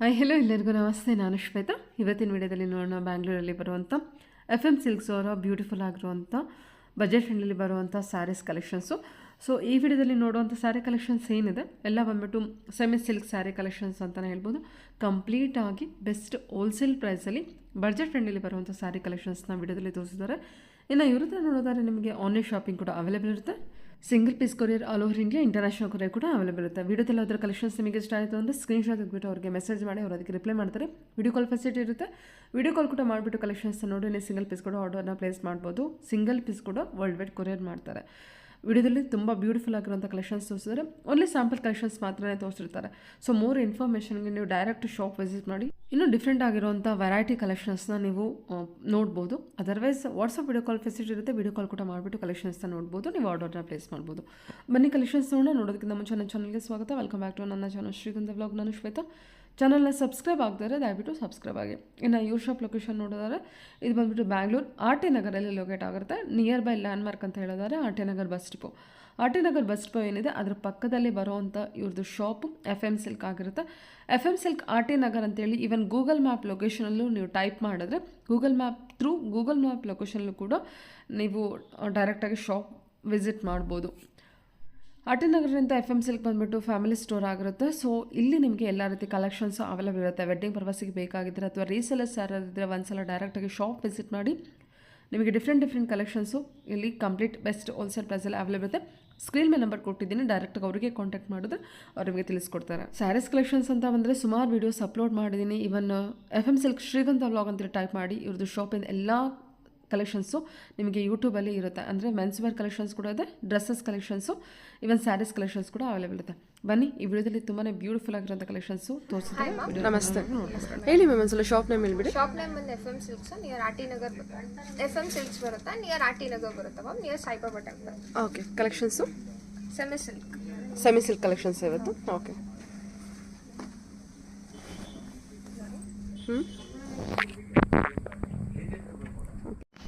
Hi hello ಎಲ್ಲರಿಗೂ ನಮಸ್ತೆ. ನಾನು ಶ್ವೇತಾ. ಇವತ್ತಿನ ವಿಡಿಯೋದಲ್ಲಿ ನೋಡೋಣ ಬ್ಯಾಂಗ್ಳೂರಲ್ಲಿ ಬರುವಂಥ FM ಸಿಲ್ಕ್ಸ್ ಅವರ ಬ್ಯೂಟಿಫುಲ್ ಆಗಿರುವಂಥ ಬಜೆಟ್ ಫ್ರೆಂಡ್ಲಿ ಬರುವಂಥ ಸ್ಯಾರೀಸ್ ಕಲೆಕ್ಷನ್ಸು. ಸೊ ಈ ವಿಡಿಯೋದಲ್ಲಿ ನೋಡುವಂಥ ಸ್ಯಾರಿ ಕಲೆಕ್ಷನ್ಸ್ ಏನಿದೆ ಎಲ್ಲ ಬಂದ್ಬಿಟ್ಟು ಸೆಮಿ ಸಿಲ್ಕ್ ಸ್ಯಾರಿ ಕಲೆಕ್ಷನ್ಸ್ ಅಂತಲೇ ಹೇಳ್ಬೋದು. ಕಂಪ್ಲೀಟಾಗಿ ಬೆಸ್ಟ್ ಹೋಲ್ಸೇಲ್ ಪ್ರೈಸಲ್ಲಿ ಬಜೆಟ್ ಫ್ರೆಂಡ್ಲಿ ಬರುವಂಥ ಸ್ಯಾರಿ ಕಲೆಕ್ಷನ್ಸ್ನ ವಿಡಿಯೋದಲ್ಲಿ ತೋರಿಸಿದ್ದಾರೆ. ಇನ್ನು ಇವ್ರ ಹತ್ರ ನೋಡೋದಾದ್ರೆ ನಿಮಗೆ ಆನ್ಲೈನ್ ಶಾಪಿಂಗ್ ಕೂಡ ಅವೈಲೇಬಲ್ ಇರುತ್ತೆ. Single piece courier all over India, international courier ಕೂಡ ಅವೈಲೇಬಲ್ ಇರುತ್ತೆ. ವಿಡಿಯೋದಲ್ಲಿ ಅದರ ಕಲೆಕ್ಷನ್ಸ್ ನಿಮಗೆ ಇಷ್ಟ ಆಯಿತು ಅಂದರೆ ಸ್ಕ್ರೀನ್ಶಾಟ್ ತೆಗೆದುಬಿಟ್ಟು ಅವ್ರಿಗೆ ಮೆಸೇಜ್ ಮಾಡಿ ಅವ್ರು ಅದಕ್ಕೆ ರಿಪ್ಲೈ ಮಾಡ್ತಾರೆ. ವಿಡಿಯೋ ಕಾಲ್ ಫೆಸಿಲಿಟಿ ಇರುತ್ತೆ. ವಿಡಿಯೋ ಕಾಲ್ ಕೂಡ ಮಾಡಿಬಿಟ್ಟು ಕಲೆಕ್ಷನ್ಸ್ ನೋಡಿ ನೀವು ಸಿಂಗಲ್ ಪೀಸ್ ಕೂಡ ಆರ್ಡರ್ನ ಪ್ಲೇಸ್ ಮಾಡ್ಬೋದು. ಸಿಂಗಲ್ ಪೀಸ್ ಕೂಡ ವರ್ಲ್ಡ್ ವೈಡ್ ಕೊರಿಯರ್ ಮಾಡ್ತಾರೆ. ವಿಡಿಯೋದಲ್ಲಿ ತುಂಬ ಬ್ಯೂಟಿಫುಲ್ ಆಗಿರುವಂಥ ಕಲೆಕ್ಷನ್ಸ್ ತೋರಿಸಿದ್ರೆ ಓನ್ಲಿ ಸ್ಯಾಂಪಲ್ ಕಲೆಕ್ಷನ್ಸ್ ಮಾತ್ರನೇ ತೋರಿಸಿರ್ತಾರೆ. ಸೊ ಮೋರ್ ಇನ್ಫಾರ್ಮೇಷನ್ಗೆ ನೀವು ಡೈರೆಕ್ಟ್ ಶಾಪ್ ವಿಸಿಟ್ ಮಾಡಿ ಇನ್ನೂ ಡಿಫ್ರೆಂಟ್ ಆಗಿರುವಂಥ ವೆರೈಟಿ ಕಲೆಕ್ಷನ್ಸ್ನ ನೀವು ನೋಡ್ಬೋದು. Otherwise WhatsApp video call facility ಇರುತ್ತೆ. ವಿಡಿಯೋ ಕಾಲ್ ಕೂಡ ಮಾಡಿಬಿಟ್ಟು ಕಲೆಕ್ಷನ್ಸ್ನ ನೋಡ್ಬೋದು, ನೀವು ಆರ್ಡರ್ನ ಪ್ಲೇಸ್ ಮಾಡ್ಬೋದು. ಬನ್ನಿ ಕಲೆಕ್ಷನ್ಸ್ ನೋಡೋದಕ್ಕಿಂತ ಮುಂಚೆ ನನ್ನ ಚಾನಲ್ಗೆ ಸ್ವಾಗತ. ವೆಲ್ಕಮ್ ಬ್ಯಾಕ್ ಟು ನನ್ನ ಚಾನಲ್ ಶ್ರೀಗಂಧ ವ್ಲಾಗ್. ನಾನು ಶ್ವೇತಾ. ಚಾನಲ್ನ ಸಬ್ಸ್ಕ್ರೈಬ್ ಆಗ್ತಾರೆ, ದಯವಿಟ್ಟು ಸಬ್ಸ್ಕ್ರೈಬ್ ಆಗಿ. ಇನ್ನು ಇವ್ರ ಶಾಪ್ ಲೊಕೇಶನ್ ನೋಡಿದರೆ ಇದು ಬಂದುಬಿಟ್ಟು ಬ್ಯಾಂಗ್ಳೂರು RT ನಗರಲ್ಲಿ ಲೊಕೇಟ್ ಆಗಿರುತ್ತೆ. ನಿಯರ್ ಬೈ ಲ್ಯಾಂಡ್ಮಾರ್ಕ್ ಅಂತ ಹೇಳಿದರೆ RT Nagar bus depot. RT Nagar bus depot ಏನಿದೆ ಅದರ ಪಕ್ಕದಲ್ಲಿ ಬರೋವಂಥ ಇವ್ರದ್ದು ಶಾಪು FM ಸಿಲ್ಕ್ ಆಗಿರುತ್ತೆ. FM ಸಿಲ್ಕ್ RT ನಗರ್ ಅಂತೇಳಿ ಈವನ್ ಗೂಗಲ್ ಮ್ಯಾಪ್ ಲೊಕೇಶನಲ್ಲೂ ನೀವು ಟೈಪ್ ಮಾಡಿದ್ರೆ ಗೂಗಲ್ ಮ್ಯಾಪ್ ಲೊಕೇಶನಲ್ಲೂ ಕೂಡ ನೀವು ಡೈರೆಕ್ಟಾಗಿ ಶಾಪ್ ವಿಸಿಟ್ ಮಾಡ್ಬೋದು. RT ನಗರದಿಂದ FM ಸಿಲ್ಕ್ ಬಂದುಬಿಟ್ಟು ಫ್ಯಾಮಿಲಿ ಸ್ಟೋರ್ ಆಗಿರುತ್ತೆ. ಸೊ ಇಲ್ಲಿ ನಿಮಗೆ ಎಲ್ಲ ರೀತಿ ಕಲೆಕ್ಷನ್ಸು ಅವೈಲೇಬಲ್ ಇರುತ್ತೆ. ವೆಡ್ಡಿಂಗ್ ಪರ್ಪಸ್ಸಿಗೆ ಬೇಕಾಗಿದ್ದರೆ ಅಥವಾ ರೀಸೆಲರ್ಸ್ ಯಾರಾದಿದ್ದರೆ ಒಂದ್ಸಲ ಡೈರೆಕ್ಟಾಗಿ ಶಾಪ್ ವಿಸಿಟ್ ಮಾಡಿ ನಿಮಗೆ ಡಿಫ್ರೆಂಟ್ ಕಲೆಕ್ಷನ್ಸು ಇಲ್ಲಿ ಕಂಪ್ಲೀಟ್ ಬೆಸ್ಟ್ ಹೋಲ್ಸೇಲ್ ಪ್ರೈಸಲ್ಲಿ ಅವೈಲೇಬಲ್ ಇರುತ್ತೆ. ಸ್ಕ್ರೀನ್ ಮೇಲೆ ನಂಬರ್ ಕೊಟ್ಟಿದ್ದೀನಿ, ಡೈರೆಕ್ಟಾಗಿ ಅವರಿಗೆ ಕಾಂಟ್ಯಾಕ್ಟ್ ಮಾಡಿದ್ರೆ ಅವ್ರು ನಿಮಗೆ ತಿಳಿಸ್ಕೊಡ್ತಾರೆ. ಸ್ಯಾರೀಸ್ ಕಲೆಕ್ಷನ್ಸ್ ಅಂತ ಬಂದರೆ ಸುಮಾರು ವೀಡಿಯೋಸ್ ಅಪ್ಲೋಡ್ ಮಾಡಿದ್ದೀನಿ. ಇವನ್ FM ಸಿಲ್ಕ್ ಶ್ರೀಗಂಧ ವ್ಲಾಗ್ ಅಂತೇಳಿ ಟೈಪ್ ಮಾಡಿ ಇವ್ರದ್ದು ಶಾಪಿಂದ ಎಲ್ಲ ಕಲೆಕ್ಷನ್ಸು ನಿಮಗೆ ಯೂಟ್ಯೂಬಲ್ಲಿ ಇರುತ್ತೆ. ಅಂದರೆ ಮೆನ್ಸ್ ವೇರ್ ಕಲೆಕ್ಷನ್ಸ್ ಕೂಡ ಇದೆ, ಡ್ರೆಸ್ಸಸ್ ಕಲೆಕ್ಷನ್ಸು, ಇವನ್ ಸ್ಯಾರೀಸ್ ಕಲೆಕ್ಷನ್ಸ್ ಕೂಡ ಅವೈಲೇಬಲ್ ಇದೆ. ಬನ್ನಿ ಈ ವಿಡಿಯೋದಲ್ಲಿ ತುಂಬಾ ಬ್ಯೂಟಿಫುಲ್ ಆಗಿರೋಂಥ ಕಲೆಕ್ಷನ್ಸು ತೋರಿಸಿದ್ದಾರೆ. ನಮಸ್ತೆ, ಹೇಳಿ ಮ್ಯಾಮ್ ಒಂದ್ಸಲ ಶಾಪ್ ನೇಮ್ ಹೇಳ್ಬಿಡಿ. ಶಾಪ್ ನೇಮ್ ಬಂದು FM silks near RT Nagar. FM silks ಬರುತ್ತೆ ನಿಯರ್ RT ನಗರ್ ಬರುತ್ತೆ ma'am, near Saibaba temple. Okay, collections semi silk collections ಇವತ್ತು. ಓಕೆ,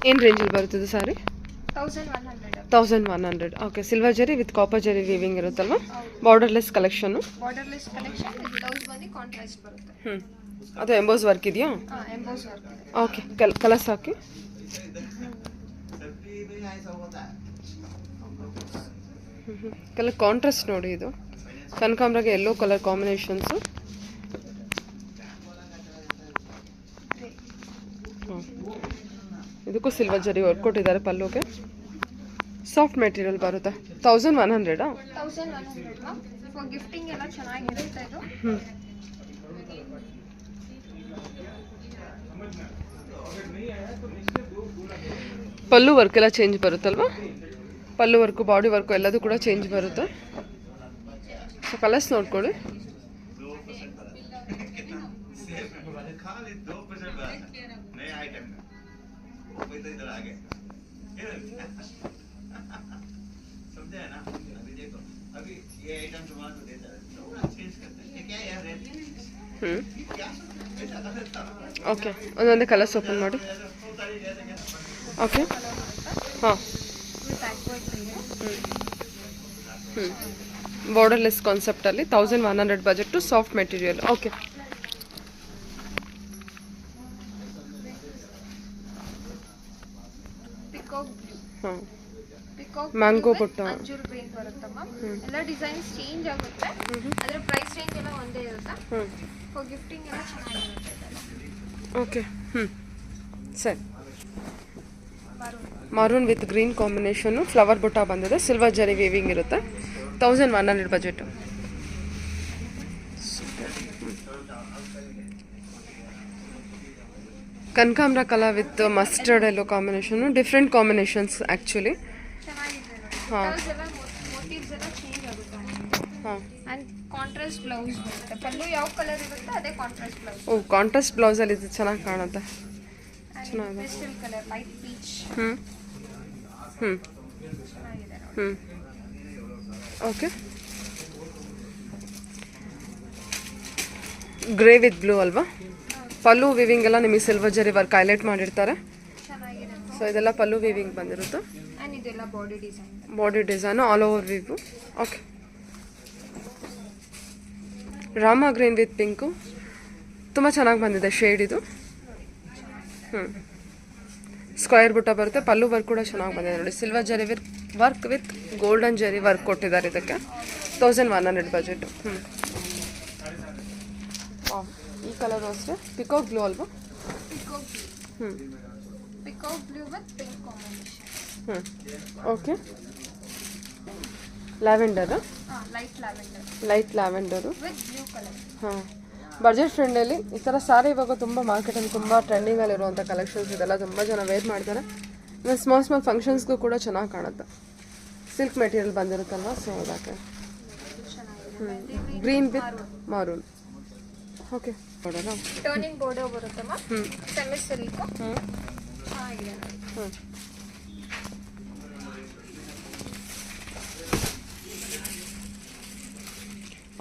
ಏನು ರೇಂಜಲ್ಲಿ ಬರುತ್ತದೆ sari? 1100. Okay, silver zari with copper zari weaving ಇರುತ್ತಲ್ವ. ಬಾರ್ಡರ್ಲೆಸ್ ಕಲೆಕ್ಷನ್ ಬ್ಲೌಸ್ ಬಂದು ಕಾಂಟ್ರಾಸ್ಟ್ ಬರುತ್ತೆ. ಅದು ಎಂಬೋಸ್ ವರ್ಕ್ ಇದೆಯಾ? Emboss work. ಓಕೆ, ಕಲರ್ಸ್ ಹಾಕಿ. ಕಲರ್ ಕಾಂಟ್ರಾಸ್ಟ್ ನೋಡಿ, ಇದು ಕನಕಾಂಬ್ರಾಗೆ ಯೆಲ್ಲೋ ಕಲರ್ ಕಾಂಬಿನೇಷನ್ಸು. ಇದಕ್ಕೂ ಸಿಲ್ವರ್ ಜರಿ ವರ್ಕ್ ಕೊಟ್ಟಿದ್ದಾರೆ ಪಲ್ಲುಗೆ. ಸಾಫ್ಟ್ ಮೆಟೀರಿಯಲ್ ಬರುತ್ತೆ. 1100. ಫಾರ್ ಗಿಫ್ಟಿಂಗ್ ಎಲ್ಲ ಚೆನ್ನಾಗಿರುತ್ತೆ ಇದು. ಪಲ್ಲು ವರ್ಕ್ ಎಲ್ಲ ಚೇಂಜ್ ಬರುತ್ತಲ್ವಾ? ಪಲ್ಲು ವರ್ಕು, ಬಾಡಿ ವರ್ಕು ಎಲ್ಲದೂ ಕೂಡ ಚೇಂಜ್ ಬರುತ್ತೆ. ಸೊ ಕಲರ್ಸ್ ನೋಡ್ಕೊಳ್ಳಿ. ಓಕೆ, ಒಂದೊಂದೇ ಕಲರ್ಸ್ ಓಪನ್ ಮಾಡಿ. ಓಕೆ, ಹಾಂ, ಬಾರ್ಡರ್ಲೆಸ್ ಕಾನ್ಸೆಪ್ಟಲ್ಲಿ 1100 ಬಜೆಟ್ಟು, ಸಾಫ್ಟ್ ಮೆಟೀರಿಯಲ್. ಓಕೆ, ಹಾಂ, ಮ್ಯಾಂಗೋ ಬುಟ್ಟ, ಅಂಜೂರ್ ಗ್ರೀನ್ ಬರುತ್ತೆ ಮ್ಯಾಮ್. ಎಲ್ಲ ಡಿಸೈನ್ಸ್ ಚೇಂಜ್ ಆಗುತ್ತೆ, ಅದರ ಪ್ರೈಸ್ ರೇಂಜ್ ಎಲ್ಲ ಒಂದೇ ಇರುತ್ತೆ. ಫಾರ್ ಗಿಫ್ಟಿಂಗ್ ಎಲ್ಲ ಚೆನ್ನಾಗಿರುತ್ತೆ. ಓಕೆ, ಸರಿ. Maroon with green combination, flower ಬುಟ್ಟ ಬಂದಿದೆ, ಸಿಲ್ವರ್ ಜರಿ ವೀವಿಂಗ್ ಇರುತ್ತೆ. 1100 ಬಜೆಟು. ಕನಕಾಂಬ್ರ colour with mustard yellow combination, different combinations actually. ಹಾಂ, ಹಾಂ, ಆ್ಯಂಡ್ ಕಾಂಟ್ರಾಸ್ಟ್ ಬ್ಲೌಸ್ ಬರುತ್ತೆ. ಪಲ್ಲು ಯಾವ ಕಲರ್ ಇರುತ್ತೆ ಅದೇ ಕಾಂಟ್ರಾಸ್ಟ್ ಬ್ಲೌಸ್. ಓ, ಕಾಂಟ್ರಾಸ್ಟ್ ಬ್ಲೌಸಲ್ಲಿ ಇದು ಚೆನ್ನಾಗಿ ಕಾಣುತ್ತೆ. ಚೆನ್ನಾಗಿದೆ. Pastel colour light peach. Okay, grey with blue ಅಲ್ವಾ? ಪಲ್ಲು ವಿವಿಂಗ್ ಎಲ್ಲ ನಿಮಗೆ ಸಿಲ್ವರ್ ಜರಿ ವರ್ಕ್ ಹೈಲೈಟ್ ಮಾಡಿರ್ತಾರೆ. ಸೊ ಇದೆಲ್ಲ ಪಲ್ಲು ವಿವಿಂಗ್ ಬಂದಿರುತ್ತೆ. ಇದೆಲ್ಲ body design all over weave. Okay, Rama green with pink, ತುಂಬ ಚೆನ್ನಾಗಿ ಬಂದಿದೆ ಶೇಡ್ ಇದು. ಸ್ಕ್ವೇರ್ ಬುಟ್ಟ ಬರುತ್ತೆ. ಪಲ್ಲು ವರ್ಕ್ ಕೂಡ ಚೆನ್ನಾಗಿ ಬಂದಿದೆ ನೋಡಿ. Silver zari work with golden zari work ಕೊಟ್ಟಿದ್ದಾರೆ ಇದಕ್ಕೆ. 1100 ಬಜೆಟು. ಈ ಕಲರು ಅಷ್ಟೇ ಪಿಕಾಕ್ ಬ್ಲೂ ಅಲ್ವಾ? Peacock blue with pink combination. Okay. Lavender, light lavender with blue colour. ಹಾಂ, ಬಜೆಟ್ ಫ್ರೆಂಡಲ್ಲಿ ಈ ಥರ ಸಾರಿ ಇವಾಗ ತುಂಬ ಮಾರ್ಕೆಟಲ್ಲಿ ತುಂಬ ಟ್ರೆಂಡಿಂಗಲ್ಲಿರುವಂಥ ಕಲೆಕ್ಷನ್ಸ್ ಇದೆಲ್ಲ ತುಂಬ ಜನ ವೇರ್ ಮಾಡ್ತಾರೆ. ಆಮೇಲೆ ಸ್ಮಾಲ್ ಫಂಕ್ಷನ್ಸ್ಗೂ ಕೂಡ ಚೆನ್ನಾಗಿ ಕಾಣುತ್ತೆ. ಸಿಲ್ಕ್ ಮೆಟೀರಿಯಲ್ ಬಂದಿರುತ್ತಲ್ವ, ಸೊ ಅದಕ್ಕೆ. Green with maroon. ಓಕೆ, ನೋಡೋಣ. ಟರ್ನಿಂಗ್ ಬಾರ್ಡರ್ ಬರುತ್ತಮ್ಮ. ಸೆಮಿ ಸಿಲ್ಕ್ ಚೆನ್ನಾಗಿದೆ.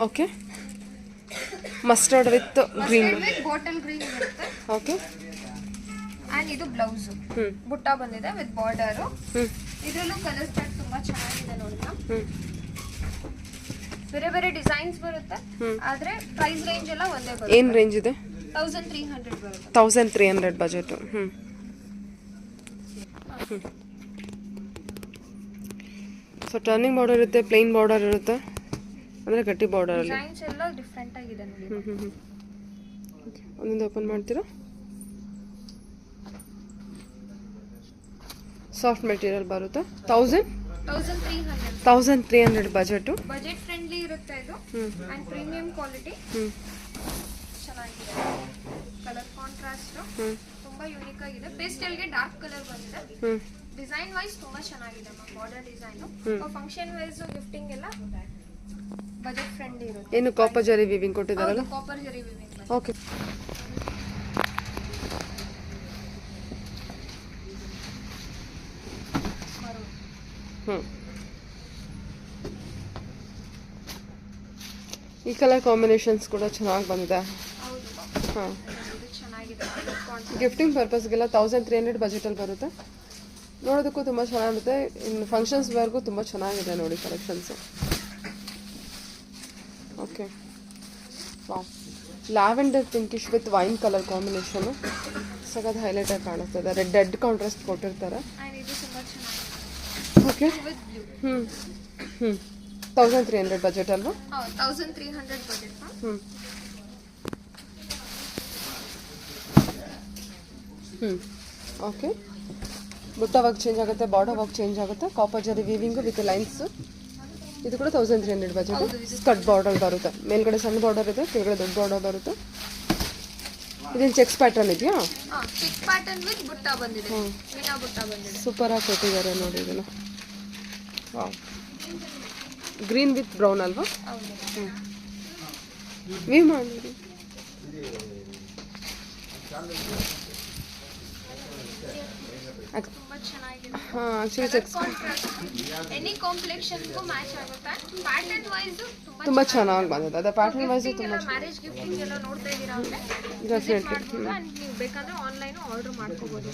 Okay, mustard with green. Bottle green ಬರುತ್ತೆ. ಓಕೆ. ಅಂಡ್ ಇದು ಬ್ಲೌಸ್ ಬುಟ್ಟ ಬಂದಿದೆ ವಿತ್ ಬಾರ್ಡರ್. ಇದರಲ್ಲೂ ಕಲರ್ ಸ್ಟಾರ್ಟ್ ತುಂಬಾ ಚೆನ್ನಾಗಿದೆ ನೋಡಿ. ಬೇರೆ ಬೇರೆ ಡಿಸೈನ್ಸ್ ಬರುತ್ತೆ, ಆದ್ರೆ ಪ್ರೈಸ್ ರೇಂಜ್ ಎಲ್ಲ ಒಂದೇ ಬರುತ್ತೆ. ಏನು ರೇಂಜ್ ಇದೆ? 1300 ಬರುತ್ತೆ. 1300 ಬಜೆಟು. ಸೊ ಟರ್ನಿಂಗ್ ಬಾರ್ಡರ್ ಇರುತ್ತೆ, ಪ್ಲೇನ್ ಬಾರ್ಡರ್ ಇರುತ್ತೆ, ಅಂದರೆ ಗಟ್ಟಿ ಬಾರ್ಡರಲ್ಲಿ. ಡಿಸೈನ್ಸ್ ಎಲ್ಲ ಡಿಫ್ರೆಂಟ್ ಆಗಿದೆ ನೋಡಿ. ಒಂದೊಂದು ಓಪನ್ ಮಾಡ್ತೀರಾ? ಸಾಫ್ಟ್ ಮೆಟೀರಿಯಲ್ ಬರುತ್ತೆ. 1300 ಬಜೆಟು. ಬಜೆಟ್ ಫ್ರೆಂಡ್ಲಿ ಇರುತ್ತೆ ಇದು. And premium quality. ಚೆನ್ನಾಗಿದೆ. ಕಲರ್ ಕಾಂಟ್ರಾಸ್ಟ್ ತುಂಬಾ ಯೂನಿಕ್ ಆಗಿದೆ. ಪೇಸ್ಟಲ್ಗೆ ಡಾರ್ಕ್ ಕಲರ್ ಬಂದಿದೆ. ಡಿಸೈನ್ ವೈಸ್ ತುಂಬಾ ಚೆನ್ನಾಗಿದೆ border design. Function wise gifting ಎಲ್ಲ ಬಜೆಟ್ ಫ್ರೆಂಡ್ಲಿ ಇರುತ್ತೆ. ಏನು ಕಾಪರ್ ಜರಿ ವಿವಿಂಗ್ ಕೊಟ್ಟಿದ್ದಾರಲ್ಲ? Copper zari weaving. ಓಕೆ. ಈ ಕಲರ್ ಕಾಂಬಿನೇಷನ್ಸ್ ಕೂಡ ಚೆನ್ನಾಗಿ ಬಂದಿದೆ. ಹಾಂ, ಗಿಫ್ಟಿಂಗ್ ಪರ್ಪಸ್ಗೆಲ್ಲ 1300 ಬಜೆಟಲ್ಲಿ ಬರುತ್ತೆ. ನೋಡೋದಕ್ಕೂ ತುಂಬ ಚೆನ್ನಾಗಿರುತ್ತೆ. ಇನ್ನು ಫಂಕ್ಷನ್ಸ್ವರೆಗೂ ತುಂಬ ಚೆನ್ನಾಗಿದೆ ನೋಡಿ collections. Okay. Wow, lavender pinkish with wine colour combination ಸಗದ್ ಹೈಲೈಟಾಗಿ ಕಾಣಿಸ್ತದೆ. ರೆಡ್ ಕಾಂಟ್ರಾಸ್ಟ್ ಕೊಟ್ಟಿರ್ತಾರೆ. ಓಕೆ. 1300 ಬಜೆಟ್ ಅಲ್ವಾ? 1300 budget. Okay. Butta work change ಆಗುತ್ತೆ, ಬಾರ್ಡರ್ ವರ್ಕ್ ಚೇಂಜ್ ಆಗುತ್ತೆ. Copper zari weaving with lines. ಇದು ಕೂಡ 1300 ಬಜೆಟ್. ಸ್ಕರ್ಟ್ ಬಾರ್ಡರ್ ಬರುತ್ತೆ. ಮೇಲ್ಗಡೆ ಸಣ್ಣ ಬಾರ್ಡರ್ ಇದೆ, ಕೆಳಗಡೆ ದೊಡ್ಡ ಬಾರ್ಡರ್ ಬರುತ್ತೆ. ಇದೇನು ಚೆಕ್ಸ್ ಪ್ಯಾಟರ್ನ್ ಇದೆಯಾ? ಚೆಕ್ ಪ್ಯಾಟರ್ನ್ ವಿತ್ ಬುಟ್ಟ ಬಂದಿದೆ. ಮೀನಾ ಬುಟ್ಟ ಬಂದಿದೆ. ಸೂಪರ್ ಆಗಿ ಕೊಟ್ಟಿದ್ದಾರೆ ನೋಡಿ ಇದನ್ನು. ವಾವ್, ಗ್ರೀನ್ ವಿತ್ ಬ್ರೌನ್ ಅಲ್ವಾ? ವೀವ್ ಮಾಡಿ. ತುಂಬಾ ಚೆನ್ನಾಗಿದೆ. ಹಾಂ, ಆ್ಯಕ್ಚುಲಿ ಚೆಕ್ಸ್ ಎನಿ ಕಾಂಪ್ಲೆಕ್ಷನ್ಗೂ ಮ್ಯಾಚ್ ಆಗುತ್ತೆ. ಪ್ಯಾಟರ್ನ್ ವೈಸ್ ತುಂಬ ಚೆನ್ನಾಗಿ ಬಂದಿದೆ. ಅದೇ ಪ್ಯಾಟರ್ನ್ ವೈಸ್ ತುಂಬ ಮ್ಯಾರೇಜ್ ಗಿಫ್ಟಿಂಗ್ ಎಲ್ಲ ನೋಡ್ತಾ ಇದ್ದೀರಾ ಅಂದ್ರೆ ಡೆಫಿನೆಟ್ಲಿ. ನೀವು ಬೇಕಾದ್ರೆ ಆನ್ಲೈನ್ ಆರ್ಡರ್ ಮಾಡ್ಕೋಬಹುದು.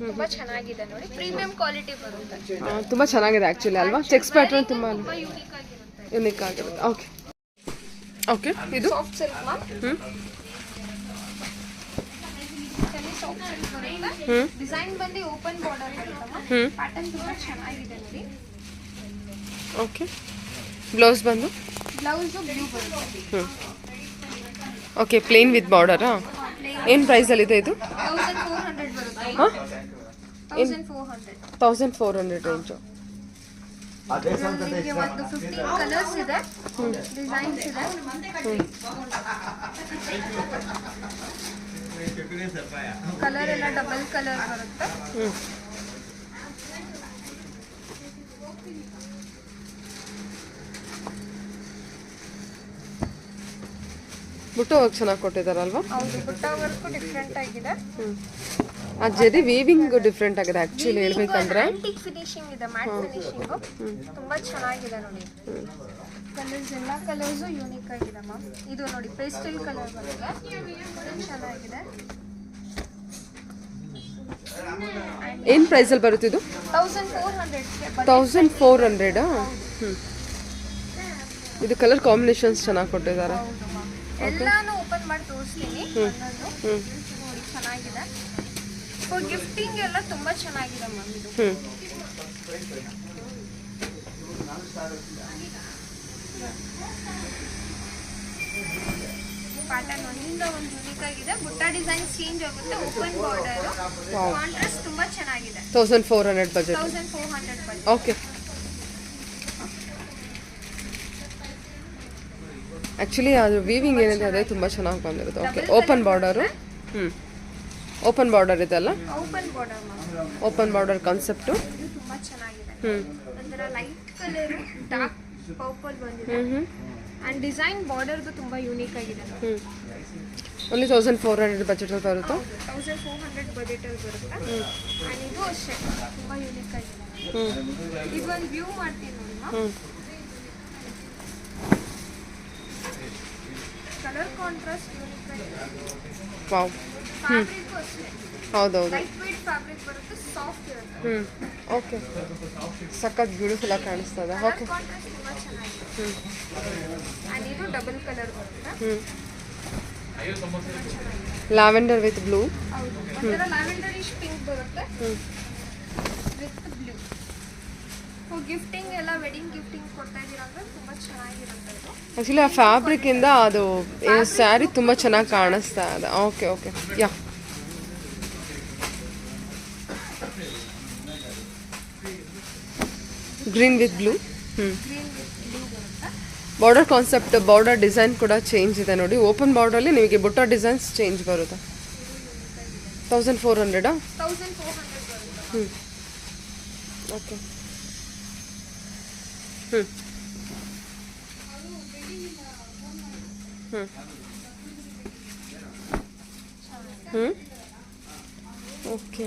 ತುಂಬಾ ಚೆನ್ನಾಗಿದೆ ನೋಡಿ. ಪ್ರೀಮಿಯಂ ಕ್ವಾಲಿಟಿ ಬರುತ್ತೆ. ತುಂಬ ಚೆನ್ನಾಗಿದೆ ಆ್ಯಕ್ಚುಲಿ ಅಲ್ವಾ? ಚೆಕ್ಸ್ ಪ್ಯಾಟರ್ನ್ ತುಂಬ ಯೂನಿಕ್ ಆಗಿರುತ್ತೆ. ಯೂನಿಕ್ ಆಗಿರುತ್ತೆ. ಓಕೆ. ಓಕೆ, ಇದು ಸಾಫ್ಟ್ ಸಿಲ್ಕ್ ಡಿಸೈನ್ ಬಂದು ಓಪನ್ ಬಾರ್ಡರ್ ಇರುತ್ತೆ. ಪ್ಯಾಟರ್ನ್ ತುಂಬಾ ಚೆನ್ನಾಗಿದೆ ನೋಡಿ. ಓಕೆ. ಬ್ಲೌಸ್ ಬಂದು ಬ್ಲೌಸ್ ಬ್ಲೂ ಬರುತ್ತೆ. ಓಕೆ, ಪ್ಲೇನ್ ವಿತ್ ಬಾರ್ಡರಾ? ಏನು ಪ್ರೈಸಲ್ಲಿದೆ ಇದು? 1400 ಬರುತ್ತೆ. ಹಾಂ, 1400. 1400 ರೇಂಜು. ನಿಮಗೆ ಒಂದು 15 ಕಲರ್ಸ್ ಇದೆ, ಡಿಸೈನ್ಸ್ ಇದೆ. ಕಲರ್ ಎಲ್ಲ ಡಬಲ್ ಕಲರ್ ಬರುತ್ತೆ. ಬುಟ್ಟ ವರ್ಕ್ ಚೆನ್ನಾಗಿ ಕೊಟ್ಟಿದ್ದಾರಲ್ವಾ? ಹೌದು, ಬುಟ್ಟ ವರ್ಕ್ ಡಿಫ್ರೆಂಟ್ ಆಗಿದೆ. ಆ ಜರಿ ವೀವಿಂಗ್ ಡಿಫ್ರೆಂಟ್ ಆಗಿದೆ ಆ್ಯಕ್ಚುಲಿ ಹೇಳ್ಬೇಕಂದ್ರೆ. ಆಂಟಿಕ್ ಫಿನಿಶಿಂಗ್ ಇದೆ, ಮ್ಯಾಟ್ ಫಿನಿಶಿಂಗ್ ತುಂಬಾ ಚೆನ್ನಾಗಿದೆ ನೋಡಿ. ಕಲರ್ಸ್ ಎಲ್ಲ ಕಲರ್ಸು ಯೂನಿಕ್ ಆಗಿದೆ ಮ್ಯಾಮ್. ಇದು ನೋಡಿ ಪೇಸ್ಟಲ್ ಕಲರ್ ಬರುತ್ತೆ, ಚೆನ್ನಾಗಿದೆ. ಏನು ಪ್ರೈಸಲ್ಲಿ ಬರುತ್ತೆ ಇದು? 1400. ಇದು ಕಲರ್ ಕಾಂಬಿನೇಷನ್ಸ್ ಚೆನ್ನಾಗಿ ಕೊಟ್ಟಿದ್ದಾರೆ. ಎಲ್ಲಾನು ಓಪನ್ ಮಾಡಿ ತೋರಿಸ್ತೀನಿ ಒಂದೊಂದು. ನೋಡಿ ಚೆನ್ನಾಗಿದೆ. ಫಾರ್ ಗಿಫ್ಟಿಂಗ್ ಎಲ್ಲ ತುಂಬಾ ಚೆನ್ನಾಗಿದೆ ಮ್ಯಾಮ್ ಇದು. ಪ್ಯಾಟರ್ನ್ ಒಂದಿಂದ ಒಂದು ಯೂನಿಕ್ ಆಗಿದೆ. ಬುಟ್ಟ ಡಿಸೈನ್ ಚೇಂಜ್ ಆಗುತ್ತೆ. ಓಪನ್ ಬಾರ್ಡರ್, ಕಾಂಟ್ರಾಸ್ಟ್ ತುಂಬಾ ಚೆನ್ನಾಗಿದೆ. 1400 ಬಜೆಟ್. 1400 ಬಜೆಟ್. ಓಕೆ. ಆ್ಯಕ್ಚುಲಿ ಅದು ವೀವಿಂಗ್ ಏನಿದೆ ಅದೇ ತುಂಬ ಚೆನ್ನಾಗಿ ಬಂದಿರುತ್ತೆ. Okay. Open border. Open border ಇದೆಲ್ಲ. Open border ma'am. Open border concept. ಇದು ತುಂಬಾ ಚೆನ್ನಾಗಿದೆ. ಒಂಥರ ಲೈಟ್ ಕಲರ್ ಡಾರ್ಕ್ ಪರ್ಪಲ್ ಬಂದಿದೆ. ಅಂಡ್ ಡಿಸೈನ್ ಬಾರ್ಡರ್ದು ತುಂಬಾ ಯೂನಿಕ್ ಆಗಿದೆ. ಓನ್ಲಿ 1400 ಬಜೆಟಲ್ಲಿ ಬರುತ್ತೆ. 1400 ಬಜೆಟಲ್ಲಿ ಬರುತ್ತೆ. ಅಂಡ್ ಇದು ಅಷ್ಟೇ ತುಂಬಾ ಯೂನಿಕ್ ಆಗಿದೆ. ಇದು ಒಂದು ವ್ಯೂ ಮಾಡ್ತೀನಿ ನೋಡಿ ಮ್ಯಾಮ್. ಕಲರ್ ಕಾಂಟ್ರಾಸ್ಟ್ ಯೂನಿಕ್ ಆಗಿದೆ. ವಾವ್. ಫ್ಯಾಬ್ರಿಕ್ ಅಷ್ಟೇ ಹೌದೌದು. ಲೈಟ್ ವೇಟ್ ಫ್ಯಾಬ್ರಿಕ್ ಬರುತ್ತೆ. ಸಾಫ್ಟ್ ಇರುತ್ತೆ. ಓಕೆ. ಸಖತ್ ಬ್ಯೂಟಿಫುಲ್ ಆಗಿ ಕಾಣಿಸ್ತದೆ. ಓಕೆ. ಕಾಂಟ್ರಾಸ್ಟ್ ತುಂಬಾ ಚೆನ್ನಾಗಿದೆ. ಅಂಡ್ ಇದು ಡಬಲ್ ಕಲರ್ ಬರುತ್ತೆ. Lavender with blue. ಹೌದು. ಒಂಥರ ಲ್ಯಾವೆಂಡರಿಶ್ ಪಿಂಕ್ ಬರುತ್ತೆ ವಿತ್ ಬ್ಲೂ. ಗಿಫ್ಟಿಂಗ್ ಎಲ್ಲ ವೆಡ್ಡಿಂಗ್ ಗಿಫ್ಟಿಂಗ್ ಕೊಡ್ತಾ ಇದ್ದೀರಾ ಅಂದ್ರೆ ತುಂಬಾ ಚೆನ್ನಾಗಿರುತ್ತೆ ಇದು. ಆ್ಯಕ್ಚುಲಿ ಆ ಫ್ಯಾಬ್ರಿಕ್ಕಿಂದ ಅದು ಸ್ಯಾರಿ ತುಂಬ ಚೆನ್ನಾಗಿ ಕಾಣಿಸ್ತಾ ಇದೆ. Okay okay. Yeah. Green with blue. Green with blue ಬರುತ್ತೆ. ಬಾರ್ಡರ್ ಕಾನ್ಸೆಪ್ಟ್, ಬಾರ್ಡರ್ ಡಿಸೈನ್ ಕೂಡ ಚೇಂಜ್ ಇದೆ ನೋಡಿ. ಓಪನ್ ಬಾರ್ಡರಲ್ಲಿ ನಿಮಗೆ ಬುಟ್ಟ ಡಿಸೈನ್ಸ್ ಚೇಂಜ್ ಬರುತ್ತೆ. 1400. 1400 ಬರುತ್ತೆ. ಓಕೆ. ಓಕೆ.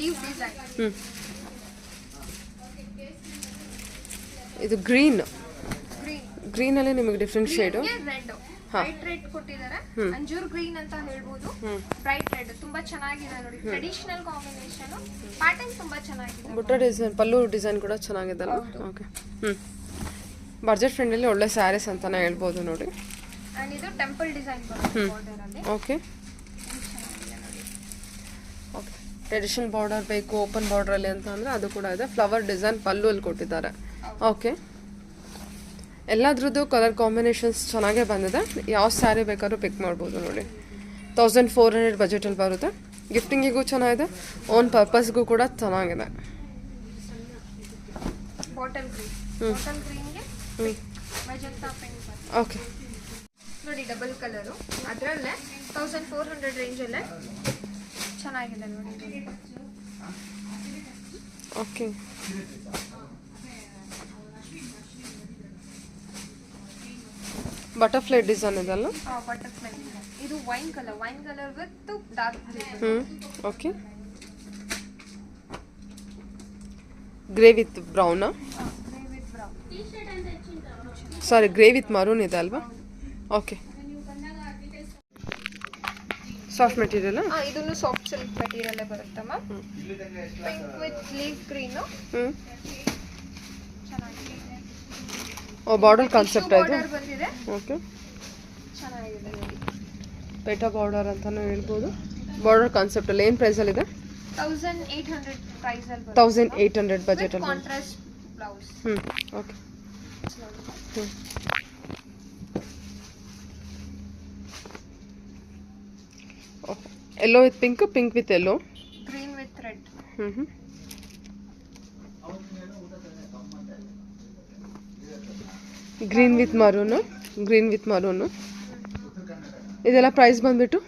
Leave design. ಇದು ಗ್ರೀನ್. ಗ್ರೀನ್. ಗ್ರೀನಲ್ಲಿ ನಿಮಗೆ different shade. Red. Bright red ಕೊಟ್ಟಿದ್ದಾರೆ. ಅಂಜೂರ್ ಗ್ರೀನ್ ಅಂತ ಹೇಳ್ಬೋದು. ಬ್ರೈಟ್ ರೆಡ್ ತುಂಬಾ ಚೆನ್ನಾಗಿದೆ ನೋಡಿ. Traditional combination. ಪ್ಯಾಟರ್ನ್ ತುಂಬಾ ಚೆನ್ನಾಗಿದೆ. ಬುಟ್ಟ ಡಿಸೈನ್, ಪಲ್ಲು ಡಿಸೈನ್ ಕೂಡ ಚೆನ್ನಾಗಿದೆ ಅಲ್ಲ. ಓಕೆ. ಬಜೆಟ್ ಫ್ರೆಂಡಲ್ಲಿ ಒಳ್ಳೆ ಸ್ಯಾರೀಸ್ ಅಂತಾನೆ ಹೇಳ್ಬೋದು ನೋಡಿ. ಅಂಡ್ ಇದು ಟೆಂಪಲ್ ಡಿಸೈನ್ ಬರುತ್ತೆ ಬಾರ್ಡರ್ ಅಲ್ಲಿ. ಓಕೆ. ಓಕೆ. ಟ್ರೆಡಿಷನಲ್ ಬಾರ್ಡರ್ ಬೇಕು ಓಪನ್ ಬಾರ್ಡ್ರಲ್ಲಿ ಅಂತ ಅಂದರೆ ಅದು ಕೂಡ ಇದೆ. ಫ್ಲವರ್ ಡಿಸೈನ್ ಪಲ್ಲು ಅಲ್ಲಿ ಕೊಟ್ಟಿದ್ದಾರೆ. ಓಕೆ. ಎಲ್ಲದ್ರದ್ದು ಕಲರ್ ಕಾಂಬಿನೇಷನ್ಸ್ ಚೆನ್ನಾಗೇ ಬಂದಿದೆ. ಯಾವ ಸ್ಯಾರಿ ಬೇಕಾದ್ರೂ ಪಿಕ್ ಮಾಡ್ಬೋದು ನೋಡಿ. 1400 ಬಜೆಟಲ್ಲಿ ಬರುತ್ತೆ. ಗಿಫ್ಟಿಂಗಿಗೂ ಚೆನ್ನಾಗಿದೆ, ಓನ್ ಪರ್ಪಸ್ಗೂ ಕೂಡ ಚೆನ್ನಾಗಿದೆ. Bottle green. ಬಾಟಲ್ ಗ್ರೀನ್ಗೆ ಮೆಜೆಂಟಾ ಪಿಂಕ್ ಬರುತ್ತೆ. ಓಕೆ. ನೋಡಿ ಡಬಲ್ ಕಲರು. ಅದರಲ್ಲೇ 1400 ರೇಂಜಲ್ಲೇ ಚೆನ್ನಾಗಿದೆ ನೋಡಿ. ಓಕೆ. ಬಟರ್ಫ್ಲೈ ಡಿಸೈನ್ ಇದೆಲ್ಲ. ಬಟರ್ಫ್ಲೈ. ಇದು wine colour with dark green. Okay. Grey with ಬ್ರೌನಾ? Grey with brown. Sorry, grey with maroon ಇದೆ ಅಲ್ವಾ? ಓಕೆ. Soft material. ಇದನ್ನು ಸಾಫ್ಟ್ ಸಿಲ್ಕ್ ಮೆಟೀರಿಯಲ್ ಬರುತ್ತೆ ma'am. Pink with leaf green. ಚೆನ್ನಾಗಿದೆ. ಓ, ಬಾರ್ಡರ್ ಕಾನ್ಸೆಪ್ಟ್ ಇದು. ಬಾರ್ಡರ್ ಬಂದಿದೆ. ಓಕೆ. ಚೆನ್ನಾಗಿದೆ ನೋಡಿ. ಪೇಟಾ ಬಾರ್ಡರ್ ಅಂತಾನು ಹೇಳ್ಬೋದು. ಬಾರ್ಡರ್ ಕಾನ್ಸೆಪ್ಟ್ ಅಲ್ಲಿ ಏನು ಪ್ರೈಸ್ ಅಲ್ಲಿ ಇದೆ? 1800 ಪ್ರೈಸ್ ಅಲ್ಲಿ ಬರುತ್ತೆ. 1800 ಬಜೆಟ್ ಅಲ್ಲಿ. Contrast blouse. Okay. Yellow with pink, pink with yellow, green with red. Green with ಮರೂನು, green with ಮರೂನು. ಇದೆಲ್ಲ ಪ್ರೈಸ್ ಬಂದ್ಬಿಟ್ಟು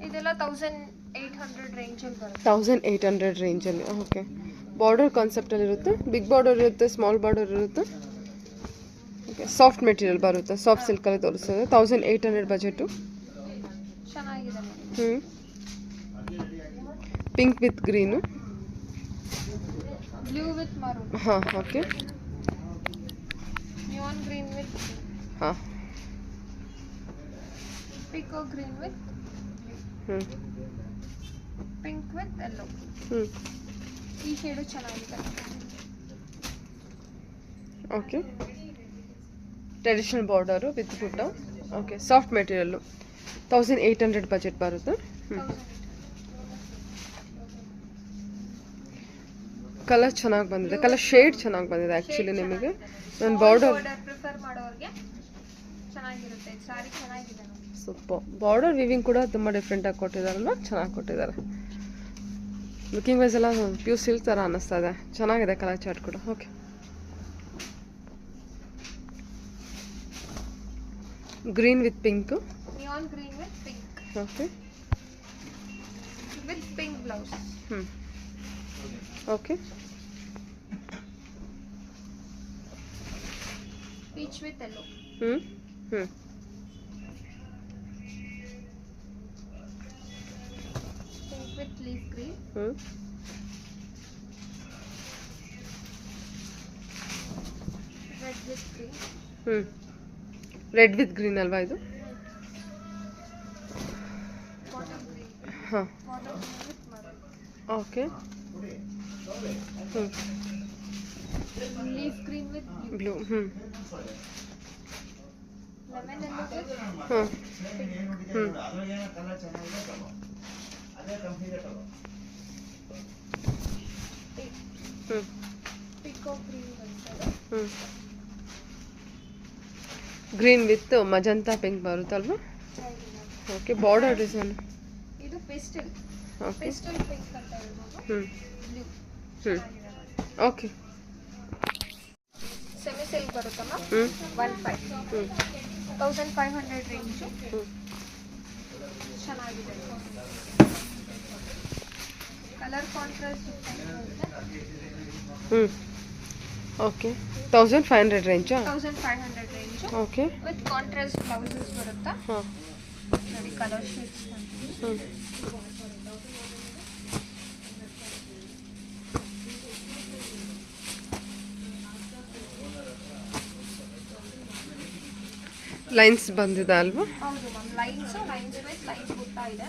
ಇದೆಲ್ಲ 1800 ರೇಂಜ್ ಅಲ್ಲಿ ಬರುತ್ತೆ. 1800 ರೇಂಜಲ್ಲಿ. ಓಕೆ. ಬಾರ್ಡರ್ ಕಾನ್ಸೆಪ್ಟಲ್ಲಿ ಇರುತ್ತೆ. ಬಿಗ್ ಬಾರ್ಡರ್ ಇರುತ್ತೆ, ಸ್ಮಾಲ್ ಬಾರ್ಡರ್ ಇರುತ್ತೆ. ಓಕೆ. ಸಾಫ್ಟ್ ಮೆಟೀರಿಯಲ್ ಬರುತ್ತೆ, ಸಾಫ್ಟ್ ಸಿಲ್ಕಲ್ಲಿ ತೋರಿಸ್ತದೆ. 1800 ಬಜೆಟು. ಚೆನ್ನಾಗಿದೆ. Pink with green. Blue with maroon. ಹಾಂ. ಓಕೆ. ನಿಯಾನ್ ಗ್ರೀನ್ ವಿತ್ ಹಾಂ. ಪಿಕೋ green with pink with yellow. ಈ ಶೇಡು ಚೆನ್ನಾಗಿದೆ. Okay. Traditional border with butta. Okay soft material 1800 budget ಬರುತ್ತೆ. ಕಲರ್ ಚೆನ್ನಾಗಿ ಬಂದಿದೆ, ಕಲರ್ ಶೇಡ್ ಚೆನ್ನಾಗಿ ಬಂದಿದೆ ಆ್ಯಕ್ಚುಲಿ ನಿಮಗೆ. ನಾನು ಬಾರ್ಡರ್ ಪ್ರಿಫರ್ ಮಾಡೋರಿಗೆ ಚೆನ್ನಾಗಿರುತ್ತೆ. ಸಾರಿ ಚೆನ್ನಾಗಿದೆ ನೋಡಿ. ಸೂಪರ್. ಬಾರ್ಡರ್ ವಿವಿಂಗ್ ಕೂಡ ತುಂಬ ಡಿಫ್ರೆಂಟಾಗಿ ಕೊಟ್ಟಿದ್ದಾರಲ್ಲ, ಚೆನ್ನಾಗಿ ಕೊಟ್ಟಿದ್ದಾರೆ. ಲುಕಿಂಗ್ ವೈಸ್ ಎಲ್ಲ ಪ್ಯೂರ್ ಸಿಲ್ಕ್ ಥರ ಅನ್ನಿಸ್ತಾ ಇದೆ. ಚೆನ್ನಾಗಿದೆ ಕಲರ್ ಚಾರ್ಟ್ ಕೂಡ. Okay green with pink. Neon green with pink. Okay with pink blouse. Okay peach with yellow. Pink with leaf green. Red with green. Red with green ಅಲ್ವಾ ಇದು? Bottom green. ಹಾಂ bottom green with maroon. Okay leaf green with blue. Lemon yellow with peacock green ಬರ್ತದೆ. Green with magenta pink ಬರುತ್ತಲ್ವಾ? Okay border design ಇದು pastel. Okay pastel pink ಅಂತ ಹೇಳ್ಬೋದು. Blue. Okay semi silk ಬರುತ್ತಮ್ಮ. 1500 range. ಚೆನ್ನಾಗಿದೆ. Colour contrast okay 1500 ರೇಂಜಾ? 1500 range. Okay with contrast blouses ಬರುತ್ತಾ ಹಾಂ ನೋಡಿ. ಕಲರ್ ಶೇಡ್ಸ್ ಲೈನ್ಸ್ ಬಂದಿದೆ ಅಲ್ವಾ? ಹೌದು ಮ್ಯಾಮ್. ಲೈನ್ಸ್ ವಿತ್ ಲೈನ್ಸ್ ಬುಟ್ಟ ಇದೆ.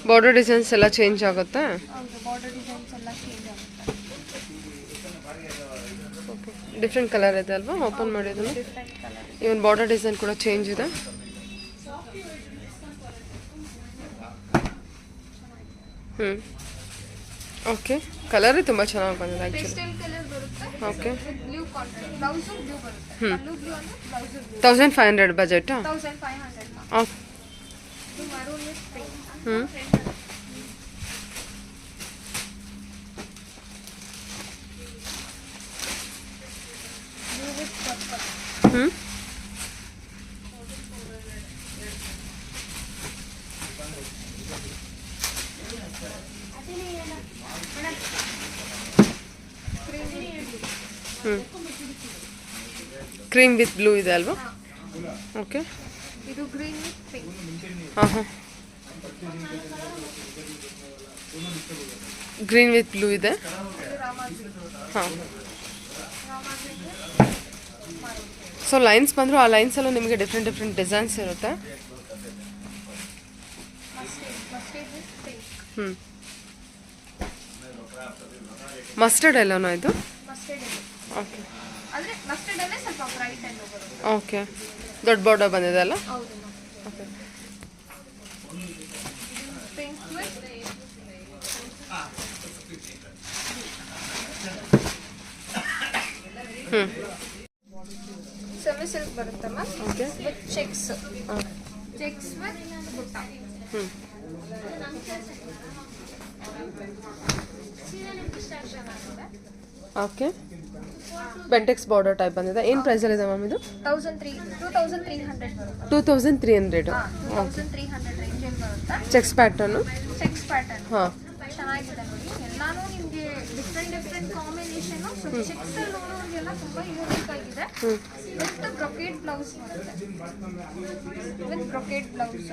ಬಾರ್ಡರ್ ಡಿಸೈನ್ಸ್ ಎಲ್ಲ ಚೇಂಜ್ ಆಗುತ್ತೆ. ಹೌದು ಬಾರ್ಡರ್ ಡಿಸೈನ್ಸ್ ಎಲ್ಲ ಚೇಂಜ್ ಆಗುತ್ತೆ. ಓಕೆ ಡಿಫ್ರೆಂಟ್ ಕಲರ್ ಇದೆ ಅಲ್ವಾ? ಓಪನ್ ಮಾಡಿದ್ರು ಡಿಫ್ರೆಂಟ್ ಕಲರ್. ಇವನ್ ಬಾರ್ಡರ್ ಡಿಸೈನ್ ಕೂಡ ಚೇಂಜ್ ಇದೆ. ಓಕೆ ಕಲರೇ ತುಂಬ ಚೆನ್ನಾಗಿ ಬಂದಿದೆ ಆ್ಯಕ್ಚುಲಿ. ಪೇಸ್ಟಲ್ ಕಲರ್ ಬರುತ್ತೆ. Okay with blue contrast. Blouse blue ಬರುತ್ತೆ. ಬ್ಲೂ ಅಂದ್ರೆ ಬ್ಲೌಸ್ ಬ್ಲೂ. 1500 ಬಜೆಟಾ? 1500 ಮ್ಯಾಮ್. ಓಕೆ ಇದು maroon with pink. Blue with purple. Cream with blue ಇದೆ ಅಲ್ವಾ? ಓಕೆ ಇದು ಗ್ರೀನ್ ವಿತ್ ಪಿಂಕ್. ಹಾಂ ಗ್ರೀನ್ ವಿತ್ ಬ್ಲೂ ಇದೆ. ಇದು ರಾಮಾ ಗ್ರೀನ್. ಹಾಂ Rama green with maroon. So lines ಬಂದರೂ ಆ ಲೈನ್ಸಲ್ಲೂ ನಿಮಗೆ ಡಿಫ್ರೆಂಟ್ ಡಿಸೈನ್ಸ್ ಇರುತ್ತೆ. Mustard with pink. ಮಸ್ಟರ್ಡ್ ಎಲ್ಲೋನಾ ಇದು? ಮಸ್ಟರ್ಡ್ ಇದೆ. ಓಕೆ ಆದರೆ ಮಸ್ಟರ್ಡ್ ಅಲ್ಲೇ ಸ್ವಲ್ಪ ಬ್ರೈಟ್ ಎಲ್ಲೋ ಬರುತ್ತೆ. ಓಕೆ ದೊಡ್ಡ ಬಾರ್ಡರ್ ಬಂದಿದೆ ಅಲ್ಲ? ಹೌದು ma'am. Okay pink with semi silk ಬರುತ್ತೆ ಮ್ಯಾಮ್. Okay with cheques. ಹಾಂ cheques with butta. Okay Bentex border type ಬಂದಿದೆ. ಏನು ಪ್ರೈಸಲ್ಲಿದೆ ಮ್ಯಾಮ್ ಇದು? 2300 ಬರುತ್ತೆ. 2300. 2300 ರೇಂಜಲ್ಲಿ ಬರುತ್ತೆ. Cheques pattern. ಚೆಕ್ಸ್ ಪ್ಯಾಟರ್ನ್ ಹಾಂ ಚೆನ್ನಾಗಿದೆ ನೋಡಿ. ಎಲ್ಲಾನು ನಿಮಗೆ ಡಿಫ್ರೆಂಟ್ ಕಾಂಬಿನೇಷನ್. ಸೊ ಚೆಕ್ಸ್ ಅಲ್ಲಿ ನೋಡೋರಿಗೆಲ್ಲ ತುಂಬಾ ಯೂನಿಕ್ ಆಗಿದೆ. ವಿತ್ ಬ್ರೊಕೇಡ್ ಬ್ಲೌಸ್ ಬರುತ್ತೆ. ವಿತ್ ಬ್ರೊಕೇಡ್ ಬ್ಲೌಸ್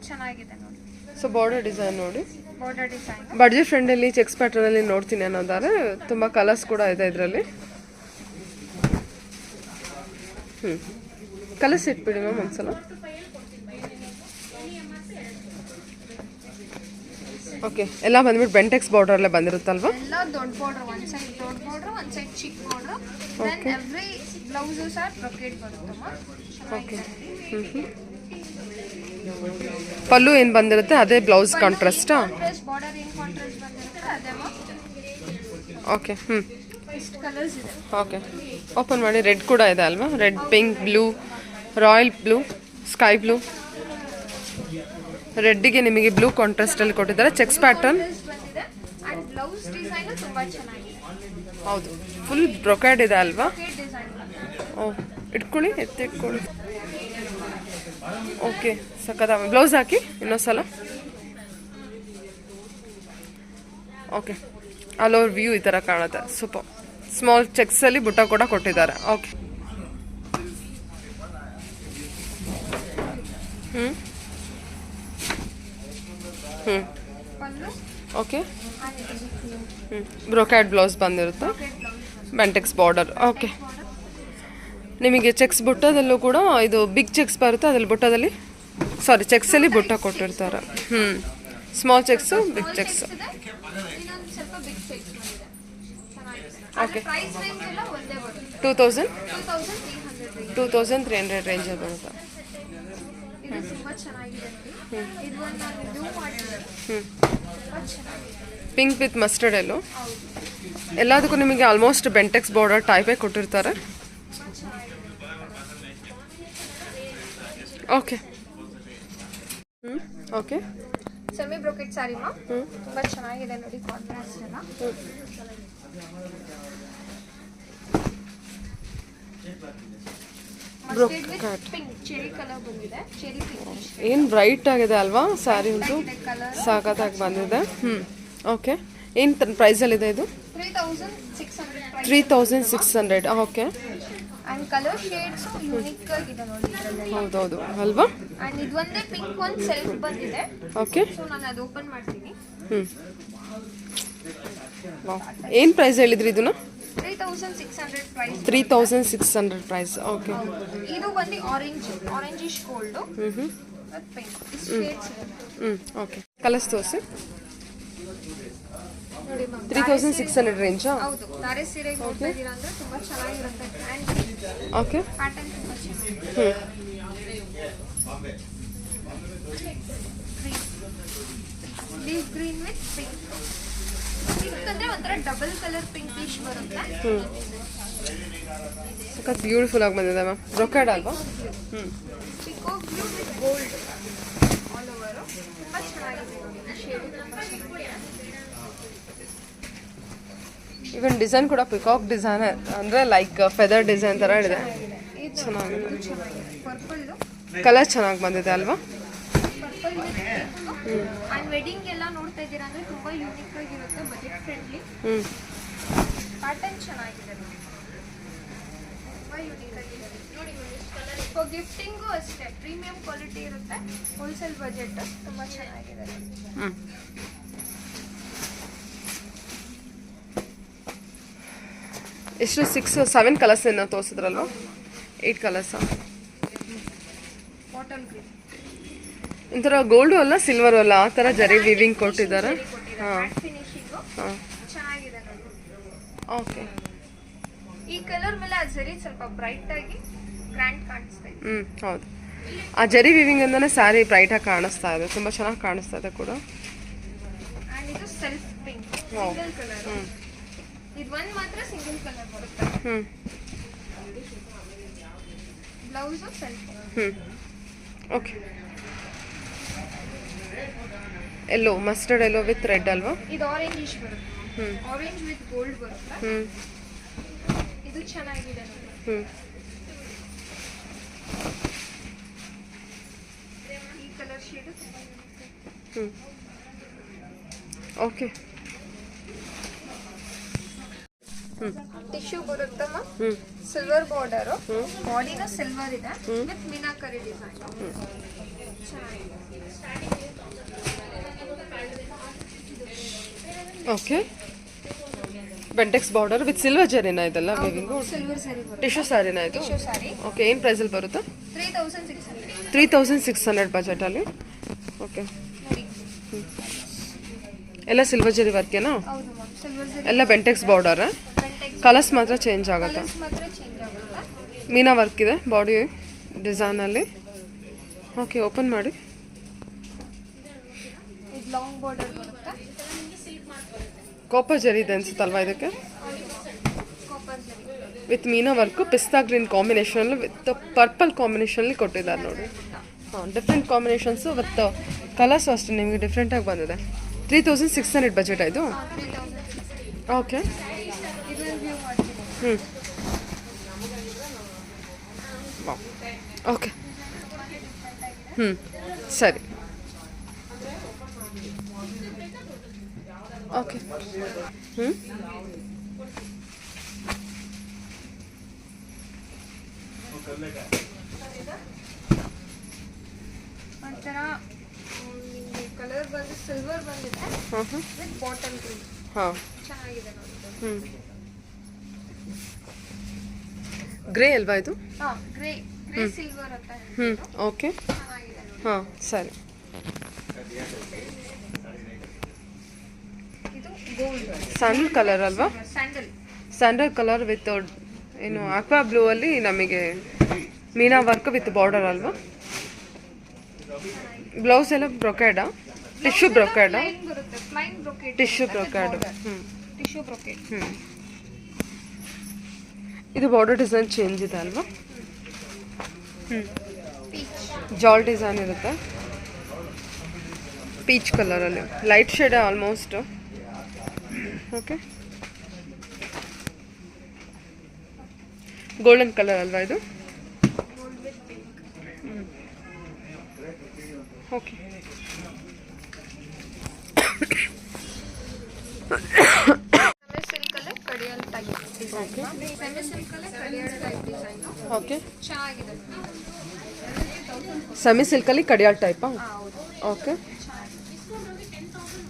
ಚೆನ್ನಾಗಿದೆ ನೋಡಿ. ಸೊ ಬಾರ್ಡರ್ ಡಿಸೈನ್ ನೋಡಿ. ಬಾರ್ಡರ್ ಡಿಸೈನ್ ಬಡ್ಜೆಟ್ ಫ್ರೆಂಡಲ್ಲಿ ಚೆಕ್ಸ್ ಪ್ಯಾಟರ್ನಲ್ಲಿ ನೋಡ್ತೀನಿ ಅನ್ನೋದಾದ್ರೆ ತುಂಬ ಕಲರ್ಸ್ ಕೂಡ ಇದೆ ಇದರಲ್ಲಿ. ಕಲರ್ಸ್ ಇಟ್ಬಿಡಿ ಮ್ಯಾಮ್ ಒಂದ್ಸಲ. ಓಕೆ ಎಲ್ಲ ಬಂದ್ಬಿಟ್ಟು ಬೆಂಟೆಕ್ಸ್ ಬಾರ್ಡರಲ್ಲೇ ಬಂದಿರುತ್ತಲ್ವಾ? ಎಲ್ಲ ದೊಡ್ಡ ಬಾರ್ಡರ್, ಒಂದು ಸೈಡ್ ದೊಡ್ಡ ಬಾರ್ಡರ್, ಒಂದು ಸೈಡ್ ಚಿಕ್ಕ border. Then every blouses are brocade ಬರುತ್ತಮ್ಮ. ಓಕೆ. ಪಲ್ಲು ಏನು ಬಂದಿರುತ್ತೆ ಅದೇ ಬ್ಲೌಸ್ ಕಾಂಟ್ರಾಸ್ಟಾ? ಕಾಂಟ್ರಾಸ್ಟ್ ಬಾರ್ಡರ್ ಏನು ಕಾಂಟ್ರಾಸ್ಟ್ ಬಂದಿರುತ್ತೆ ಅದೇಮ್ಮ. ಓಕೆ. ಇಷ್ಟು ಕಲರ್ಸ್ ಇದೆ. ಓಕೆ, ಓಪನ್ ಮಾಡಿ. ರೆಡ್ ಕೂಡ ಇದೆ ಅಲ್ವಾ? Red, pink, blue, royal blue, sky blue. ರೆಡ್ಡಿಗೆ ನಿಮಗೆ ಬ್ಲೂ ಕಾಂಟ್ರಾಸ್ಟಲ್ಲಿ ಕೊಟ್ಟಿದ್ದಾರೆ. ಚೆಕ್ಸ್ ಪ್ಯಾಟರ್ನ್ ಬಂದಿದೆ ಆ್ಯಂಡ್ ಬ್ಲೌಸ್ ಡಿಸೈನು ತುಂಬ ಚೆನ್ನಾಗಿದೆ. ಹೌದು, ಫುಲ್ ಬ್ರೊಕೆಡ್ ಇದೆ ಅಲ್ವಾ? ಬ್ರೊಕೆಟ್ ಡಿಸೈನ್ ಬಂದಿದೆ. ಓ, ಇಟ್ಕೊಳ್ಳಿ, ಎತ್ತಿಟ್ಕೊಳ್ಳಿ. ಓಕೆ, ಸಖತ್. ಬ್ಲೌಸ್ ಹಾಕಿ ಇನ್ನೊಂದ್ಸಲ. ಓಕೆ, ಆಲ್ ಓವರ್ ವ್ಯೂ ಈ ಥರ ಕಾಣುತ್ತೆ. ಸೂಪರ್. ಸ್ಮಾಲ್ ಚೆಕ್ಸಲ್ಲಿ ಬುಟ್ಟ ಕೂಡ ಕೊಟ್ಟಿದ್ದಾರೆ. Okay. Pallu okay. And brocade blouse ಬಂದಿರುತ್ತೆ. Brocade blouse Bentex border. Okay. ನಿಮಗೆ ಚೆಕ್ಸ್ ಬುಟ್ಟದಲ್ಲೂ ಕೂಡ ಇದು ಬಿಗ್ ಚೆಕ್ಸ್ ಬರುತ್ತೆ. ಅದ್ರಲ್ಲಿ ಬುಟ್ಟದಲ್ಲಿ ಚೆಕ್ಸಲ್ಲಿ ಬುಟ್ಟ ಕೊಟ್ಟಿರ್ತಾರೆ. Small checks, big checks. ಇನ್ನೊಂದು ಸ್ವಲ್ಪ ಬಿಗ್ ಚೆಕ್ಸ್ ಬಂದಿದೆ. ಚೆನ್ನಾಗಿದೆ. ಓಕೆ. ಪ್ರೈಸ್ ರೇಂಜ್ ಎಲ್ಲ ಒಂದೇ ಬರುತ್ತೆ. 2300 2300 ರೇಂಜಲ್ಲಿ ಬರುತ್ತೆ. ಇದು ತುಂಬ ಚೆನ್ನಾಗಿದೆ ನೋಡಿ. ಇದು ಒಂದು ನಾನು ಡ್ಯೂ ಮಾಡಿದ್ದೀನಿ. ತುಂಬ ಚೆನ್ನಾಗಿದೆ. ಪಿಂಕ್ ವಿತ್ ಮಸ್ಟರ್ಡ್ ಎಲ್ಲೋ. ಹೌದು, ಎಲ್ಲದಕ್ಕೂ ನಿಮಗೆ ಆಲ್ಮೋಸ್ಟ್ ಬೆಂಟೆಕ್ಸ್ ಬಾರ್ಡರ್ ಟೈಪೇ ಕೊಟ್ಟಿರ್ತಾರೆ. ತುಂಬ ಚೆನ್ನಾಗಿದೆ. ಓಕೆ. ಓಕೆ. ಸೆಮಿ ಬ್ರೊಕೆಟ್ ಸ್ಯಾರಿಮ ತುಂಬ ಚೆನ್ನಾಗಿದೆ ನೋಡಿ. ಕಾಂಟ್ರಾಸ್ಟ್ ಎಲ್ಲ ಮಸ್ಟರ್ಡ್ ಪಿಂಕ್ ಚೆರಿ ಕಲರ್ ಬಂದಿದೆ. ಚೆರಿ ಪಿಂಕ್ ಏನು ಬ್ರೈಟ್ ಆಗಿದೆ ಅಲ್ವಾ ಸ್ಯಾರಿ ಅಂತೂ. ಕಲರ್ ಸಾಕತ್ತಾಗಿ ಬಂದಿದೆ. ಓಕೆ. ಏನು ಪ್ರೈಸಲ್ಲಿದೆ ಇದು? 3600 3600. Okay. And colour shades unique ಆಗಿದೆ ನೋಡಿ ಇದರಲ್ಲಿ. ಹೌದೌದು ಅಲ್ವಾ? ಅಂಡ್ ಇದು ಒಂದೇ ಪಿಂಕ್ ಒಂದು ಸೆಲ್ಫ್ ಬಂದಿದೆ. ಓಕೆ. ಸೊ ನಾನು ಅದು ಓಪನ್ ಮಾಡ್ತೀನಿ. ಏನು ಪ್ರೈಸ್ ಹೇಳಿದ್ರಿ ಇದನ್ನ? 3600 ಪ್ರೈಸ್. 3600 ಪ್ರೈಸ್. ಓಕೆ. ಇದು ಬಂದು ಆರೆಂಜಿಶ್ ಗೋಲ್ಡ್ ವಿತ್ ಪಿಂಕ್. ಇಷ್ಟು ಶೇಡ್ಸ್ ಇದೆ. ಓಕೆ. ಕಲರ್ಸ್ ತೋರಿಸಿ. ನೋಡಿ ಮ್ಯಾಮ್, 3600 ರೇಂಜಾ? ಹೌದು. ಧಾರೆ ಸೀರೆ ನೋಡ್ತಾ ಇದ್ದೀರಾ ಅಂದ್ರೆ ತುಂಬಾ ಚೆನ್ನಾಗಿರುತ್ತೆ. And okay. ಪ್ಯಾಟರ್ನ್ ತುಂಬಾ ಚೆನ್ನಾಗಿದೆ. Deep green with pink. Pink ಅಂದ್ರೆ ಒಂಥರ ಡಬಲ್ ಕಲರ್ ಪಿಂಕಿಶ್ ಬರುತ್ತೆ. ಸಖತ್ ಬ್ಯೂಟಿಫುಲ್ ಆಗಿ ಬಂದಿದೆ ಮ್ಯಾಮ್. ಬ್ರೊಕೆಡ್ ಅಲ್ವಾ? Peacock blue with gold all over. ತುಂಬಾ ಚೆನ್ನಾಗಿದೆ ನೋಡಿ. ಈ ಶೇಡ್ ತುಂಬಾ ಚೆನ್ನಾಗಿದೆ. ಇವನ್ ಡಿಸೈನ್ ಕೂಡ ಪಿಕಾಕ್ ಡಿಸೈನ್, ಅಂದರೆ ಲೈಕ್ ಫೆದರ್ ಡಿಸೈನ್ ಥರ ಇದೆ. ಇದು ಚೆನ್ನಾಗಿದೆ. ಪರ್ಪಲ್ಲು. ಕಲರ್ ಚೆನ್ನಾಗಿ ಬಂದಿದೆ ಅಲ್ವಾ? ಪರ್ಪಲ್ ವಿತ್ ಅಂಡ್ ವೆಡ್ಡಿಂಗ್ ಎಲ್ಲ ನೋಡ್ತಾ ಇದ್ದೀರಾ ಅಂದ್ರೆ ತುಂಬಾ ಯೂನಿಕ್ ಆಗಿರುತ್ತೆ. Budget friendly. ಪ್ಯಾಟರ್ನ್ ಚೆನ್ನಾಗಿದೆ ನೋಡಿ. ತುಂಬಾ ಯೂನಿಕ್ ಆಗಿದೆ ನೋಡಿ. ಫಾರ್ ಗಿಫ್ಟಿಂಗು ಅಷ್ಟೇ ಪ್ರೀಮಿಯಂ ಕ್ವಾಲಿಟಿ ಇರುತ್ತೆ. ಹೋಲ್ಸೇಲ್ ಬಜೆಟ್ ತುಂಬಾ ಚೆನ್ನಾಗಿದೆ. ಎಷ್ಟು 6-7 ಕಲರ್ಸ್ ಏನೋ ತೋರಿಸಿದ್ರಲ್ವ? 8 ಕಲರ್ಸಾ? ಬಾಟಲ್ ಗ್ರೀನ್ ಒಂಥರ ಗೋಲ್ಡು ಅಲ್ಲ ಸಿಲ್ವರು ಅಲ್ಲ ಆ ಥರ ಜರಿ ವಿವಿಂಗ್ ಕೊಟ್ಟಿದ್ದಾರೆ. ಫಿನಿಶಿಂಗು ಹಾಂ. ಚೆನ್ನಾಗಿದೆ ನೋಡಿ. ಓಕೆ. ಈ ಕಲರ್ ಮೇಲೆ ಆ ಜರಿ ಸ್ವಲ್ಪ ಬ್ರೈಟ್ ಆಗಿ ಗ್ರ್ಯಾಂಡ್ ಕಾಣಿಸ್ತಾ ಇದೆ. ಹೌದು. ಆ ಜರಿ ವಿವಿಂಗ್ ಅಂತಾನೆ ಸ್ಯಾರಿ ಬ್ರೈಟಾಗಿ ಕಾಣಿಸ್ತಾ ಇದೆ. ತುಂಬ ಚೆನ್ನಾಗಿ ಕಾಣಿಸ್ತಾ ಇದೆ ಕೂಡ. ಅಂಡ್ ಇದು ಸೆಲ್ಫ್ ಪಿಂಕ್ ಸಿಂಗಲ್ ಕಲರ್. ಇದು ಒಂದು ಮಾತ್ರ ಸಿಂಗಲ್ ಕಲರ್ ಬರುತ್ತೆ. Blouse self. Okay. Yellow mustard yellow with red ಅಲ್ವಾ? ಇದು ಆರೆಂಜಿಶ್ ಬರುತ್ತೆ. ಆರೆಂಜ್ ವಿತ್ ಗೋಲ್ಡ್ ಬರುತ್ತೆ. ಇದು ಚೆನ್ನಾಗಿದೆ ನೋಡಿ. ಈ ಕಲರ್ ಶೇಡ್ ಓಕೆ. ಟಿಶ್ಯೂ ಬರುತ್ತಮ್ಮ. ಸಿಲ್ವರ್ ಬಾರ್ಡರ್, ಬಾಡಿನ ಸಿಲ್ವರ್ ಇದೆ with meenakari design. Okay. Bentex border with silver ಜರಿನಾ ಇದೆಲ್ಲ ವಿವಿಂಗು? ಸಿಲ್ವರ್ ಸ್ಯಾರಿ ಬರುತ್ತೆ. ಟಿಶ್ಯೂ ಸ್ಯಾರಿನಾ ಇದು? Tissue saree. ಓಕೆ. ಏನು ಪ್ರೈಸಲ್ಲಿ ಬರುತ್ತೆ? 3600. 3600 ಬಜೆಟಲ್ಲಿ. ಓಕೆ. ನೋಡಿ ಎಲ್ಲ ಸಿಲ್ವರ್ ಜರಿ ವರ್ಕೇನಾ? ಹೌದು ಮ್ಯಾಮ್, ಸಿಲ್ವರ್ ಜರಿ ಎಲ್ಲ ಬೆಂಟೆಕ್ಸ್ ಬಾರ್ಡರ್. ಕಲರ್ಸ್ ಮಾತ್ರ ಚೇಂಜ್ ಆಗುತ್ತೆ. ಕಲರ್ಸ್ ಮಾತ್ರ ಚೇಂಜ್ ಆಗುತ್ತೆ. ಮೀನಾ ವರ್ಕ್ ಇದೆ ಬಾಡಿ ಡಿಸೈನಲ್ಲಿ. ಓಕೆ, ಓಪನ್ ಮಾಡಿ. ಇದು ಲಾಂಗ್ ಬಾರ್ಡರ್ ಬರುತ್ತೆ. ಕಾಪರ್ ಜರಿ ಇದೆ ಅನ್ಸುತ್ತಲ್ವಾ ಇದಕ್ಕೆ? ಕಾಪರ್ ಜರಿ ವಿತ್ ಮೀನಾ ವರ್ಕು ಪಿಸ್ತಾ ಗ್ರೀನ್ ಕಾಂಬಿನೇಷನಲ್ಲಿ ವಿತ್ ಪರ್ಪಲ್ ಕಾಂಬಿನೇಷನಲ್ಲಿ ಕೊಟ್ಟಿದ್ದಾರೆ ನೋಡಿ. ಹಾಂ, ಡಿಫ್ರೆಂಟ್ ಕಾಂಬಿನೇಷನ್ಸು ವಿತ್ ಕಲರ್ಸು ಅಷ್ಟೇ ನಿಮಗೆ ಡಿಫ್ರೆಂಟಾಗಿ ಬಂದಿದೆ. 3600 ಬಜೆಟ್ ಇದು. 3600. ಓಕೆ. ಇದನ್ನ ವ್ಯೂ ಮಾಡ್ತೀನಿ. ಓಕೆ. ಸರಿ. ಓಕೆ. ಒಂಥರ ನಿಮಗೆ ಕಲರ್ ಬಂದು ಸಿಲ್ವರ್ ಬಂದಿದೆ ವಿತ್ ಬಾಟಲ್ ಗ್ರೀನ್. ಹಾಂ, ಚೆನ್ನಾಗಿದೆ ನೋಡಿ. ಗ್ರೇ ಅಲ್ವಾ ಇದು? ಹಾಂ, ಗ್ರೇ ಸಿಲ್ವರ್ ಅಂತ. ಓಕೆ. ಚೆನ್ನಾಗಿದೆ ನೋಡಿ. ಹಾಂ, ಸರಿ. ಇದು ಗೋಲ್ಡ್ ಸ್ಯಾಂಡಲ್ ಕಲರ್ ಅಲ್ವಾ? ಸ್ಯಾಂಡಲ್. ಸ್ಯಾಂಡಲ್ ಕಲರ್ ವಿತ್ ಏನು ಆಕ್ವಾ ಬ್ಲೂ ಅಲ್ಲಿ ನಮಗೆ ಮೀನಾ ವರ್ಕ್ ವಿತ್ ಬಾರ್ಡರ್ ಅಲ್ವಾ? ಬ್ಲೌಸ್ ಎಲ್ಲ ಬ್ರೊಕೇಡಾ? ಟಿಶ್ಯೂ ಬ್ರೊಕೇಡಾ? ಪ್ಲೈನ್ ಬರುತ್ತೆ, plain brocade. Tissue brocade. Tissue brocade. ಇದು ಬಾರ್ಡರ್ ಡಿಸೈನ್ ಚೇಂಜ್ ಇದೆ ಅಲ್ವಾ? ಪೀಚ್ ಜಾಲ್ ಡಿಸೈನ್ ಇರುತ್ತೆ. ಪೀಚ್ ಕಲರಲ್ಲಿ light shade almost. Okay. Golden colour ಅಲ್ವಾ ಇದು? Gold with pink. Okay. Semi silk ಅಲ್ಲೇ ಕಡಿಯಲ್ ಟೈಪ್ ಡಿಸೈನ್. ಸೆಮಿ ಸಿಲ್ಕ್ ಅಲ್ಲೇ ಕಡಿಯಲ್ ಟೈಪ್ ಡಿಸೈನ್. ಓಕೆ. ಚೆನ್ನಾಗಿದೆ. ಸೆಮಿ ಸಿಲ್ಕಲ್ಲಿ ಕಡಿಯಾಲ್ ಟೈಪಾ? ಹೌದು. ಓಕೆ.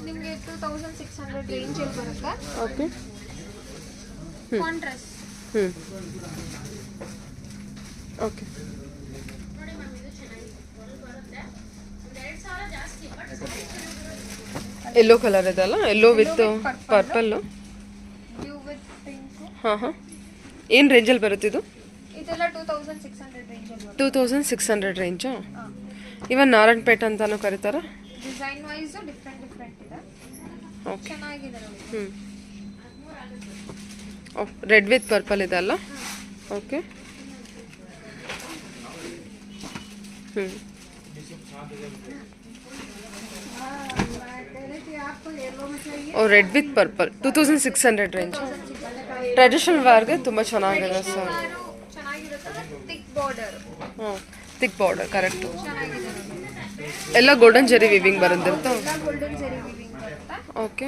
ನಿಮಗೆ 2600 ರೇಂಜ್ ಅಲ್ಲಿ ಬರುತ್ತೆ. Okay. Contrast. Okay. Yellow colour ಇದೆ ಅಲ್ಲ? Yellow with purple. Blue with pink. ಹಾಂ. ಏನು ರೇಂಜಲ್ಲಿ ಬರುತ್ತೆ ಇದು? ಇದೆಲ್ಲ 2600 ರೇಂಜ್ ಅಲ್ಲಿ ಬರುತ್ತೆ. 2600 ರೇಂಜಾ? ಇವನ್ ನಾರಾಯಣಪೇಟೆ ಅಂತಾನು ಕರೀತಾರ? ಡಿಸೈನ್ ವೈಸ್ ಡಿಫ್ರೆಂಟ್ ಇದೆ. ಓಕೆ. ಚೆನ್ನಾಗಿದೆ ನೋಡಿ. ರೆಡ್ ವಿತ್ ಪರ್ಪಲ್ ಇದೆ ಅಲ್ಲ? Okay. Red with purple 2600 range. Traditional ವೇರ್ಗೆ ತುಂಬ ಚೆನ್ನಾಗಿದೆ ಸರ್. ಚೆನ್ನಾಗಿರುತ್ತೆ. Thick border. Thick border correct. ಚೆನ್ನಾಗಿದೆ ನೋಡಿ. ಎಲ್ಲ ಗೋಲ್ಡನ್ ಜರಿ ವಿವಿಂಗ್ ಬರೋದಿರ್ತಾ? ಎಲ್ಲ ಗೋಲ್ಡನ್ ಜರಿ ವಿವಿಂಗ್ ಬರುತ್ತೆ. ಓಕೆ.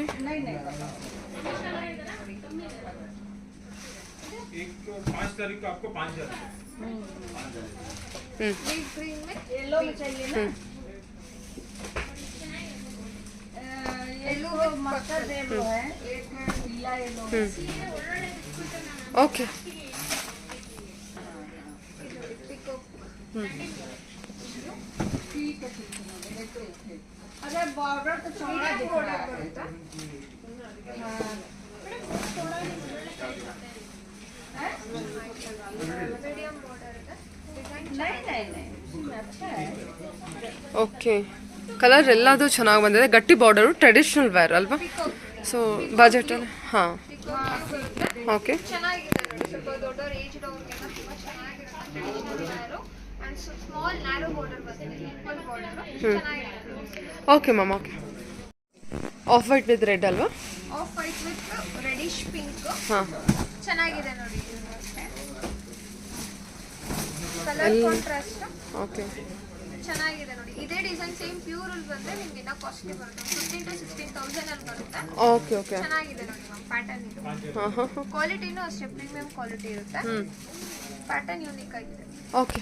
Deep green में येलो में चाहिए ना? येलो मस्टर्ड येलो है, एक पीला येलो है. ओके. अरे बॉर्डर तो चौड़ा दिख रहा है. मीडियम बॉर्डर है. ಓಕೆ. ಕಲರ್ ಎಲ್ಲದು ಚೆನ್ನಾಗಿ ಬಂದಿದೆ. ಗಟ್ಟಿ ಬಾರ್ಡರು, ಟ್ರೆಡಿಷನಲ್ ವೇರ್ ಅಲ್ವಾ? ಸೊ ಬಜೆಟಲ್ಲಿ. ಹಾಂ, ಓಕೆ. ಚೆನ್ನಾಗಿದೆ ನೋಡಿ. ಸ್ವಲ್ಪ ದೊಡ್ಡವರು ಏಜ್ಡ್ ಅವ್ರಿಗೆಲ್ಲ ತುಂಬ ಚೆನ್ನಾಗಿರುತ್ತೆ. Traditional wear and small narrow border ಬಂದಿದೆ. ಸಿಂಪಲ್ ಬಾರ್ಡರ್ ಚೆನ್ನಾಗಿದೆ. Okay ma'am. Okay. Off white with red ಅಲ್ವಾ? Off white with reddish pink. ಹಾಂ, ಚೆನ್ನಾಗಿದೆ ನೋಡಿ. Colour contrast. ಓಕೆ. ಚೆನ್ನಾಗಿದೆ ನೋಡಿ. ಇದೇ ಡಿಸೈನ್ ಸೇಮ್ ಪ್ಯೂರ್ ಅಲ್ಲಿ ಬಂದ್ರೆ ನಿಮ್ಗೆ ಇನ್ನೂ ಕಾಸ್ಟ್ಲಿ ಬರುತ್ತೆ. 15,000 to 16,000 ಅಲ್ಲಿ ಬರುತ್ತೆ. ಓಕೆ. ಓಕೆ. ಚೆನ್ನಾಗಿದೆ ನೋಡಿ ಮ್ಯಾಮ್. ಪ್ಯಾಟರ್ನ್ ಇದು. ಹಾಂ ಹಾಂ. ಕ್ವಾಲಿಟಿನೂ ಅಷ್ಟೇ ಪ್ರೀಮಿಯಂ ಕ್ವಾಲಿಟಿ ಇರುತ್ತೆ. ಪ್ಯಾಟರ್ನ್ ಯೂನಿಕ್ ಆಗಿದೆ. ಓಕೆ.